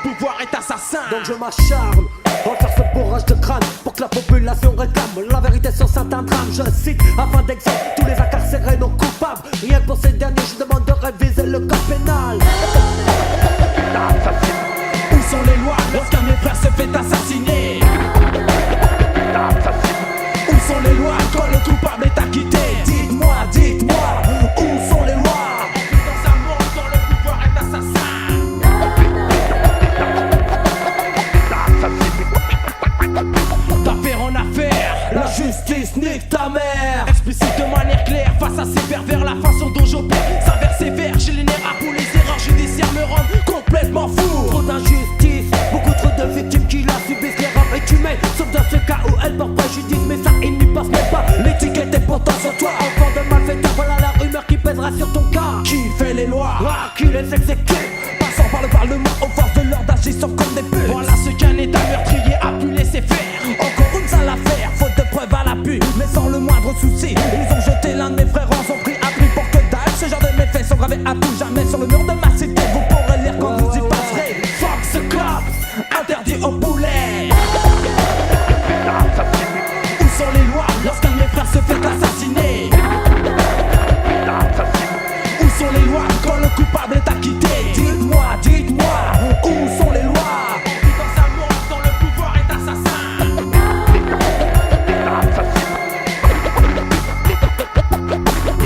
pouvoir est assassin. Donc je m'acharne en faire ce bourrage de crâne pour que la population réclame la vérité sur certains drames. Je cite afin d'exemples tous les incarcérés non coupables. Rien que pour ces derniers je demande de réviser le code pénal. Où sont les lois lorsqu'un de mes frères se fait assassiner? Où sont les lois quand le coupable est acquitté? Dites-moi, dites-moi, où sont les lois? Dans un monde dont le pouvoir est assassin. D'affaire en affaire, la justice nique ta mère. Explicite de manière claire, face à ces pervers, la façon dont j'opère s'avère sévère. J'ai les nerfs à bout, les erreurs judiciaires me rendent complètement fou. Trop d'injustice, beaucoup trop de victimes qui la subissent. L'erreur est humaine, sauf dans ce cas où elle porte préjudice. Mais ça il n'y passe même pas, l'étiquette est pourtant sur toi. Enfant de malfaiteur, voilà la rumeur qui pèsera sur ton cas. Qui fait les lois? Qui les exécute? Passant par le parlement, aux forces de l'ordre agissant comme des putes. Voilà ce qu'un état meurtrier a pu laisser faire. Encore une sale affaire, faute de preuves à l'appui, mais sans le moindre souci. Ils ont jeté l'un de mes frères en son prix à prix pour que dalle. Ce genre de méfaits sont gravés à tout jamais sur le mur de ma cité. Vous pourrez lire quand vous y passerez. Fuck ce cops, interdit aux poulets. Où sont les lois lorsqu'un de mes frères se fait assassiner? Où sont les lois quand le coupable est acquitté? Dites-moi, dites-moi, où sont les lois? Dans un monde dont le pouvoir est assassin.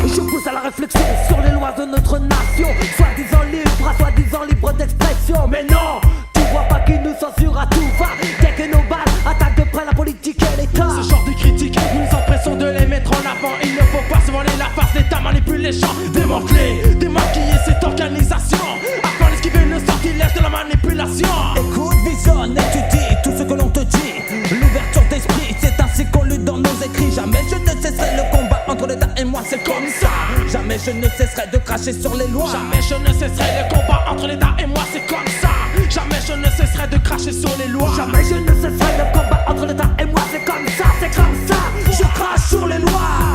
Je pousse à la réflexion sur les lois de notre nation. Soi-disant libre, à soi-disant libre d'expression. Mais non, tu vois pas qu'ils nous censurent à tout va. Dès que nos balles attaquent de près la politique et l'État. Ce genre de critiques, nous nous empressons de les mettre en avant. Il ne faut pas se voiler la face, l'État manipule les gens. Démanteler, démaquiller cette organisation afin d'esquiver le sortilège de la manipulation. Écoute, visionne, étudie tout ce que l'on te dit. L'ouverture d'esprit, c'est ainsi qu'on lutte dans nos écrits. Jamais je ne cesserai le combat entre l'État et moi, c'est comme ça. Jamais je ne cesserai de cracher sur les lois. Jamais je ne cesserai le combat entre l'État et moi, c'est comme ça. Jamais je ne cesserai de cracher sur les lois. Jamais je ne cesserai le combat entre l'État et moi, c'est comme ça, c'est comme ça. Je crache sur les lois.